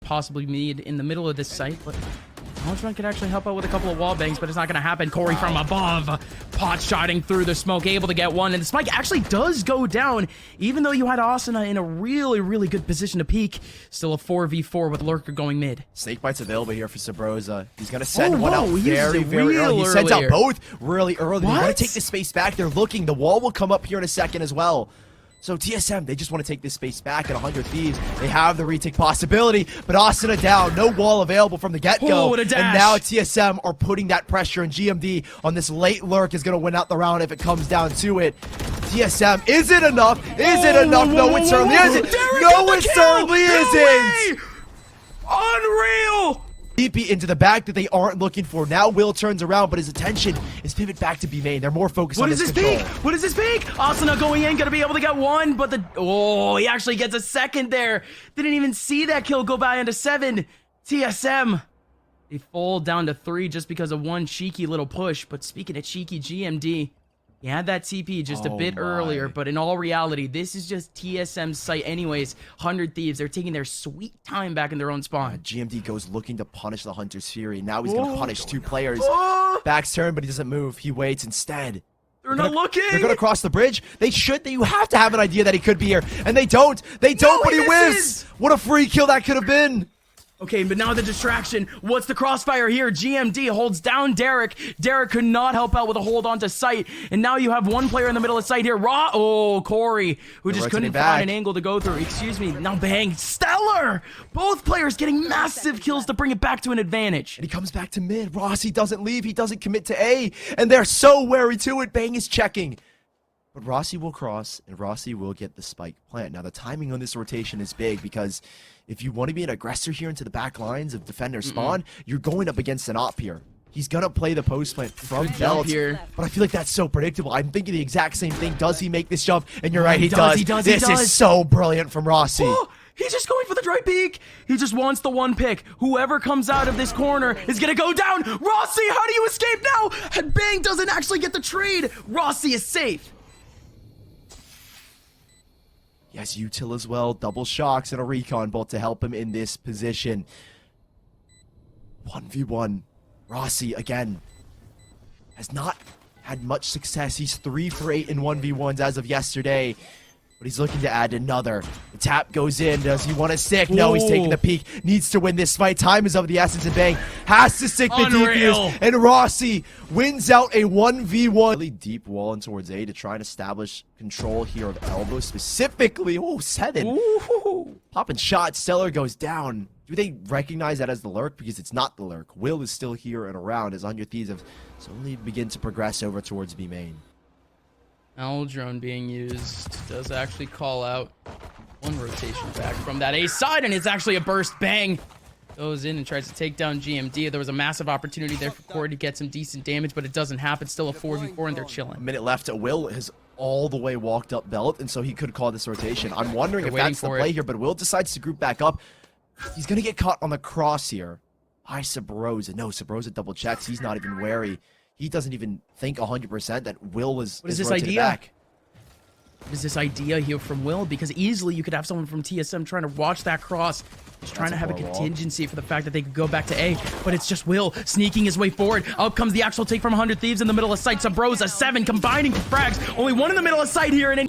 possibly mid in the middle of this site, but Run could actually help out with a couple of wall bangs, but it's not going to happen. Corey from above, pot shotting through the smoke, able to get one, and the spike actually does go down, even though you had Asuna in a really, really good position to peek. Still a 4v4 with Lurker going mid. Snake Bite's available here for Subroza. He's going to send one out very real early. He sends out earlier. both really early. What? They want to take the space back. They're looking. The wall will come up here in a second as well. So TSM, they just want to take this space back at 100 Thieves. They have the retake possibility, but Asuna down. No wall available from the get-go. Oh, what a dash. And now TSM are putting that pressure, and GMD on this late lurk is going to win out the round if it comes down to it. TSM, is it enough? Is it enough? No, it certainly isn't. No, it certainly isn't. Unreal. DP into the back that they aren't looking for. Now Will turns around, but his attention is pivot back to B main. They're more focused on this control. What is this peak? Asuna going in, gonna be able to get one, but he actually gets a second there. Didn't even see that kill go by into 7. TSM, they fall down to 3 just because of one cheeky little push. But speaking of cheeky, GMD, he had that TP just a bit earlier, but in all reality, this is just TSM's site anyways. 100 Thieves, they're taking their sweet time back in their own spawn. GMD goes looking to punish the Hunter's Fury. Now he's going to punish 2 players. Back's turn, but he doesn't move. He waits instead. They're not looking. They're going to cross the bridge. They should. You have to have an idea that he could be here. And they don't. They don't, but he whiffs. What a free kill that could have been. Okay, but now the distraction. What's the crossfire here? GMD holds down Derrek. Derrek could not help out with a hold onto sight. And now you have one player in the middle of sight here. Corey, who just couldn't find an angle to go through. Excuse me. Now bang. Stellar! Both players getting massive kills to bring it back to an advantage. And he comes back to mid. Rossy doesn't leave. He doesn't commit to A. And they're so wary to it. Bang is checking. But Rossy will cross, and Rossy will get the spike plant. Now, the timing on this rotation is big because if you want to be an aggressor here into the back lines of defender spawn, you're going up against an op here. He's going to play the post plant from belt here. But I feel like that's so predictable. I'm thinking the exact same thing. Does he make this jump? And you're right, he does. This is so brilliant from Rossy. Oh, he's just going for the dry peek. He just wants the one pick. Whoever comes out of this corner is going to go down. Rossy, how do you escape now? And Bang doesn't actually get the trade. Rossy is safe. He has util as well, double shocks and a recon bolt to help him in this position. 1v1. Rossy, again, has not had much success. He's 3 for 8 in 1v1s as of yesterday. But he's looking to add another. The tap goes in. Does he want to stick? No, he's taking the peek. Needs to win this fight. Time is of the essence, and Bang has to stick the defuse. And Rossy wins out a 1v1. Really deep wall in towards A to try and establish control here of elbow specifically. Oh, 7. Popping shot. Stellar goes down. Do they recognize that as the lurk? Because it's not the lurk. Will is still here and around as 100 Thieves have slowly begin to progress over towards B main. Owl drone being used does actually call out one rotation back from that A side, and it's actually a burst. Bang goes in and tries to take down GMD. There was a massive opportunity there for Corey to get some decent damage, but it doesn't happen. Still a 4v4, and they're chilling. A minute left. Will has all the way walked up belt, and so he could call this rotation. I'm wondering if that's the play here, but Will decides to group back up. He's going to get caught on the cross here. ICEBOX. No, Subroza double checks. He's not even wary. He doesn't even think 100% that Will is this idea? Back. What is this idea here from Will? Because easily you could have someone from TSM trying to watch that cross. Just trying to have a contingency for the fact that they could go back to A. But it's just Will sneaking his way forward. Up comes the actual take from 100 Thieves in the middle of sight. Subroza, 7 combining for frags. Only one in the middle of sight here. And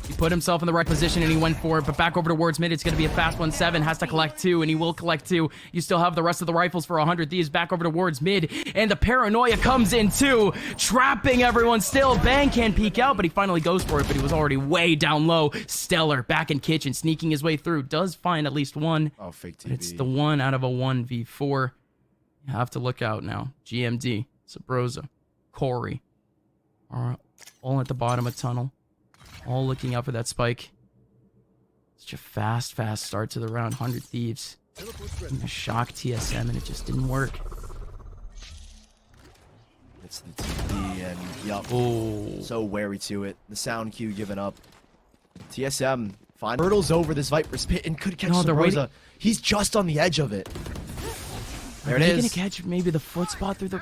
he put himself in the right position and he went for it. But back over towards mid, it's going to be a fast 1-7. Has to collect 2, and he will collect 2. You still have the rest of the rifles for 100 Thieves back over towards mid. And the paranoia comes in too, trapping everyone still. Bang can't peek out, but he finally goes for it. But he was already way down low. Stellar back in kitchen, sneaking his way through. Does find at least one. Oh, fake TV. But it's the one out of a 1v4. You have to look out now. GMD, Subroza, Corey are all at the bottom of tunnel. All looking out for that spike. Such a fast start to the round. 100 Thieves. Shock TSM, and it just didn't work. It's the TP, and yup. So wary to it. The sound cue given up. TSM hurdles over this Viper's pit and could catch Subroza. He's just on the edge of it. There it is. Are they gonna catch maybe the foot spot through the...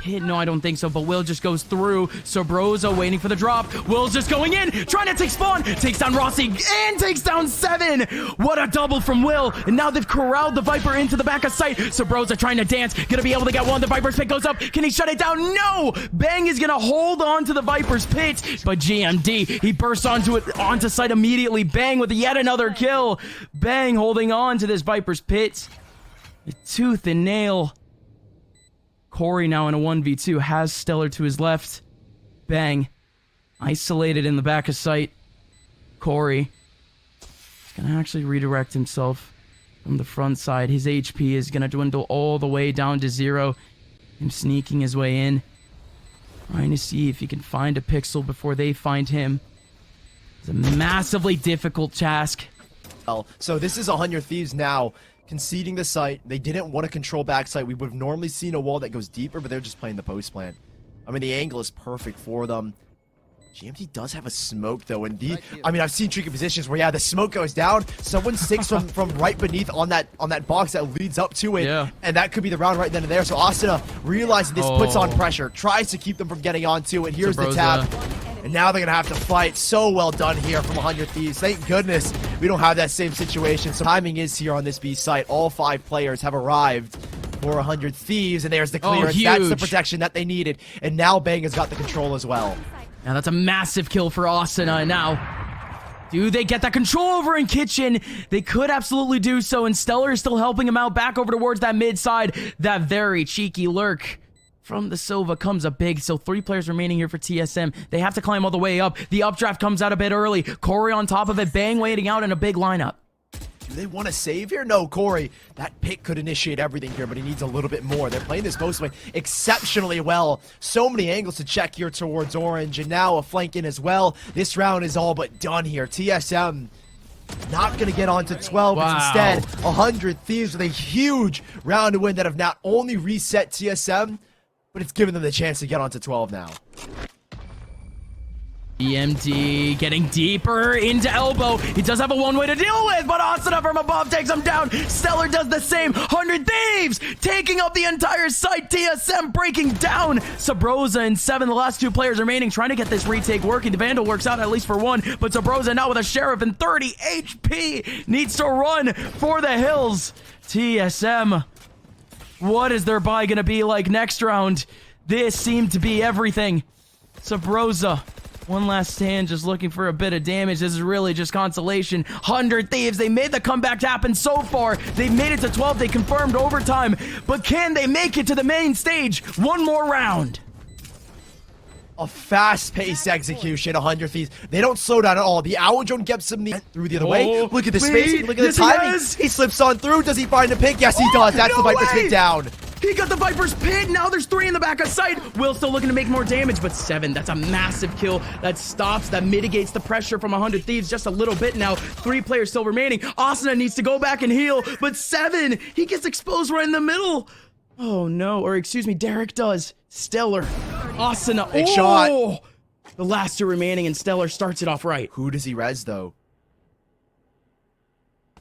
pit? No, I don't think so, but Will just goes through. Subroza waiting for the drop. Will's just going in, trying to take spawn. Takes down Rossy and takes down 7. What a double from Will. And now they've corralled the Viper into the back of sight. Subroza trying to dance. Gonna be able to get one. The Viper's pit goes up. Can he shut it down? No! Bang is gonna hold on to the Viper's pit, but GMD, he bursts onto sight immediately. Bang with yet another kill. Bang holding on to this Viper's pit. Tooth and nail. Corey now in a 1v2 has Stellar to his left. Bang. Isolated in the back of sight. Corey is going to actually redirect himself from the front side. His HP is going to dwindle all the way down to 0. Him sneaking his way in. Trying to see if he can find a pixel before they find him. It's a massively difficult task. So this is 100 Thieves now conceding the site. They didn't want to control backside. We would have normally seen a wall that goes deeper, but they're just playing the post plan. I mean, the angle is perfect for them. GMT does have a smoke though, and I've seen tricky positions where the smoke goes down, someone sticks from right beneath on that box that leads up to it, and that could be the round right then and there. So Asuna, realizing this, puts on pressure, tries to keep them from getting onto it. Here's the tap. And now they're going to have to fight. So well done here from 100 Thieves. Thank goodness we don't have that same situation. So timing is here on this B site. All 5 players have arrived for 100 Thieves, and there's the clearance. That's the protection that they needed. And now Bang has got the control as well. Now that's a massive kill for Asuna. Now, do they get that control over in Kitchen? They could absolutely do so, and Stellar is still helping him out back over towards that mid side. That very cheeky lurk from the Silva comes up big. So 3 players remaining here for TSM. They have to climb all the way up. The updraft comes out a bit early. Corey on top of it. Bang waiting out in a big lineup. Do they want to save here? No, Corey. That pick could initiate everything here, but he needs a little bit more. They're playing this post way exceptionally well. So many angles to check here towards Orange, and now a flank in as well. This round is all but done here. TSM not going to get on to 12. Wow. Instead, 100 Thieves with a huge round to win that have not only reset TSM, but it's given them the chance to get on to 12 now. EMD getting deeper into elbow. He does have a one-way to deal with, but Asuna from above takes him down. Stellar does the same. 100 Thieves taking up the entire site. TSM breaking down. Subroza and 7, the last 2 players remaining, trying to get this retake working. The Vandal works out at least for 1, but Subroza now with a Sheriff and 30 HP needs to run for the hills. TSM, what is their buy gonna be like next round? This seemed to be everything. Subroza, one last stand, just looking for a bit of damage. This is really just consolation. 100 Thieves, they made the comeback happen so far. They've made it to 12. They confirmed overtime. But can they make it to the main stage? One more round. A fast-paced execution, 100 Thieves. They don't slow down at all. The Owl Drone gets them through the other way. Look at the spacing. Look at the timing. He slips on through. Does he find a pick? Yes, he does. That's the Viper's pick down. He got the Viper's pit. Now there's 3 in the back of sight. Will still looking to make more damage, but 7. That's a massive kill. That stops, that mitigates the pressure from 100 Thieves just a little bit now. 3 players still remaining. Asuna needs to go back and heal, but 7, he gets exposed right in the middle. Oh no, or excuse me, Derrek does. Stellar. Asuna. Big shot. The last 2 remaining, and Stellar starts it off right. Who does he res though?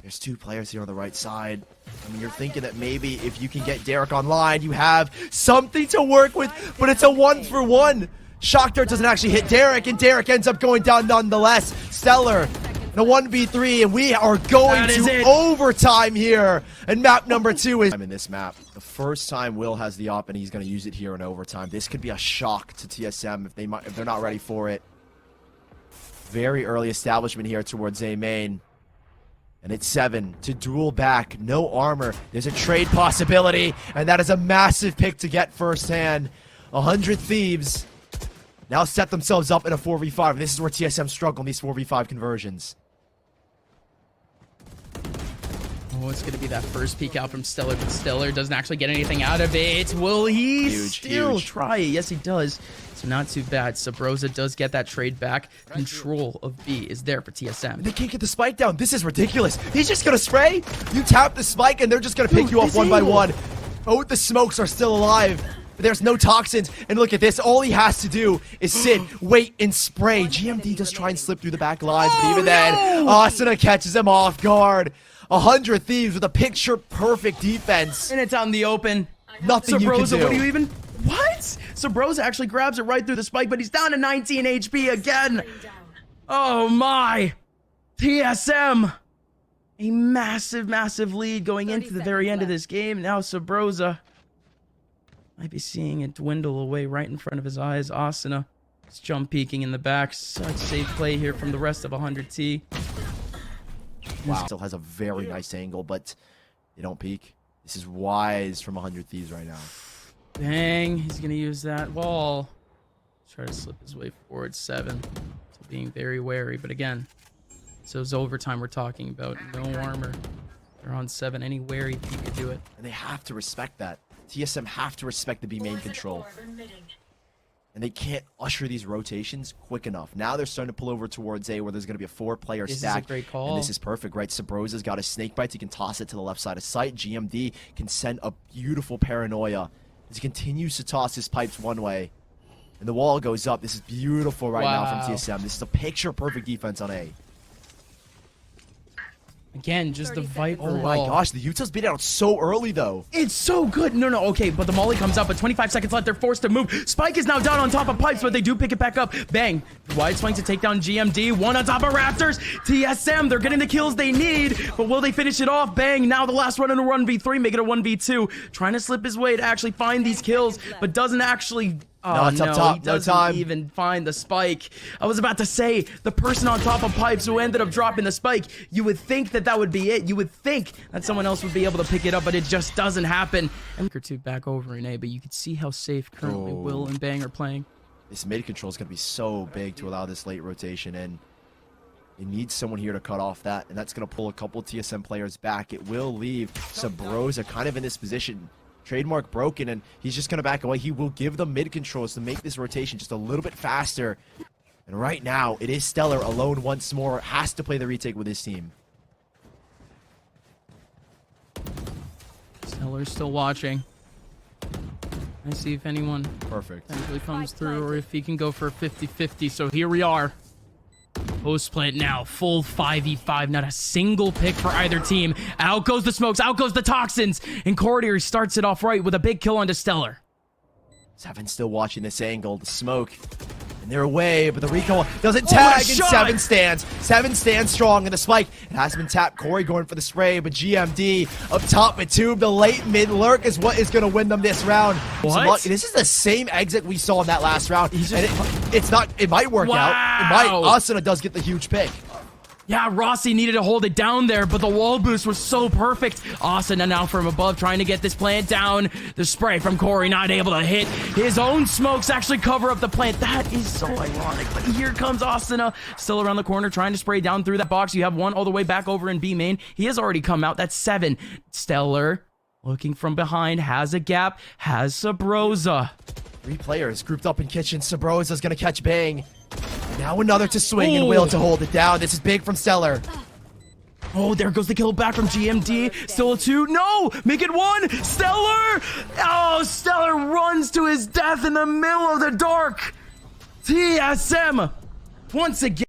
There's 2 players here on the right side. I mean, you're thinking that maybe if you can get Derrek online, you have something to work with, but it's a 1-for-1. Shock Dart doesn't actually hit Derrek, and Derrek ends up going down nonetheless. Stellar, the 1v3, and we are going to overtime here. And map number 2 is in this map. The first time Will has the op, and he's going to use it here in overtime. This could be a shock to TSM if they're not ready for it. Very early establishment here towards A main. And it's 7 to duel back. No armor. There's a trade possibility. And that is a massive pick to get firsthand. 100 Thieves now set themselves up in a 4v5. This is where TSM struggle in these 4v5 conversions. Oh, it's going to be that first peek out from Stellar, but Stellar doesn't actually get anything out of it. Will he still try it? Yes, he does. So not too bad. Subroza does get that trade back. Control of B is there for TSM. They can't get the spike down. This is ridiculous. He's just going to spray. You tap the spike, and they're just going to pick you off one by one. Both the smokes are still alive. But there's no toxins. And look at this. All he has to do is sit, wait, and spray. GMD does try and slip through the back lines, but even then, Asuna catches him off guard. 100 Thieves with a picture-perfect defense. And it's out in the open. Nothing Subroza, you can do. what do you even... What? Subroza actually grabs it right through the spike, but he's down to 19 HP again. Oh my. TSM. A massive, massive lead going into the very end of this game. Now Subroza might be seeing it dwindle away right in front of his eyes. Asuna is jump peeking in the back. Such safe play here from the rest of 100T. Wow. Still has a very nice angle, but they don't peek. This is wise from 100 Thieves right now. Bang. He's going to use that wall. Try to slip his way forward. 7. So being very wary. But again, so it's overtime we're talking about. No armor. They're on 7. Any wary peek could do it. And they have to respect that. TSM have to respect the B main control. And they can't usher these rotations quick enough. Now they're starting to pull over towards A, where there's going to be a 4-player stack. This is a great call. And this is perfect, right? Subroza's got his snake bites. He can toss it to the left side of sight. GMD can send a beautiful paranoia as he continues to toss his pipes one way. And the wall goes up. This is beautiful right now from TSM. This is a picture-perfect defense on A. Again, just the Viper Oh my wall. gosh, the Utah's beat out so early, though. It's so good. No, okay, but the molly comes up, but 25 seconds left. They're forced to move. Spike is now down on top of pipes, but they do pick it back up. Bang. Wide swing to take down GMD. 1 on top of Raptors. TSM, they're getting the kills they need, but will they finish it off? Bang. Now the last run in a 1v3, make it a 1v2. Trying to slip his way to actually find these kills, but doesn't actually... Oh, it's up top. He doesn't even find the spike. I was about to say, the person on top of pipes who ended up dropping the spike, you would think that that would be it. You would think that someone else would be able to pick it up, but it just doesn't happen. And or two back over in A, but you can see how safe currently Will and Bang are playing. This mid control is going to be so big to allow this late rotation, and it needs someone here to cut off that, and that's going to pull a couple of TSM players back. It will leave Subroza kind of in this position. Trademark broken, and he's just going to back away. He will give them mid controls to make this rotation just a little bit faster. And right now, it is Stellar alone once more. Has to play the retake with his team. Stellar's still watching. I see if anyone actually comes through, or if he can go for a 50-50. So here we are. Post plant now, full 5v5, not a single pick for either team. Out goes the smokes, out goes the toxins, and Corridor starts it off right with a big kill onto Stellar. Seven still watching this angle, the smoke, and they're away, but the recall doesn't tag, and Seven stands. Seven stands strong in the spike. It has been tapped. Corey going for the spray, but GMD up top mid tube. The late mid lurk is what is going to win them this round. What? This is the same exit we saw in that last round. And it's not. It might work out. It might. Asuna does get the huge pick. Yeah, Rossy needed to hold it down there, but the wall boost was so perfect. Asuna now from above trying to get this plant down. The spray from Corey not able to hit. His own smokes actually cover up the plant. That is so ironic, but here comes Asuna. Still around the corner trying to spray down through that box. You have one all the way back over in B main. He has already come out. That's 7. Stellar looking from behind, has a gap, has Subroza. 3 players grouped up in kitchen. Subroza's going to catch Bang. Now another to swing and Will to hold it down. This is big from Stellar. Oh, there goes the kill back from GMD. Still a 2. No! Make it 1! Stellar! Oh, Stellar runs to his death in the middle of the dark. TSM once again.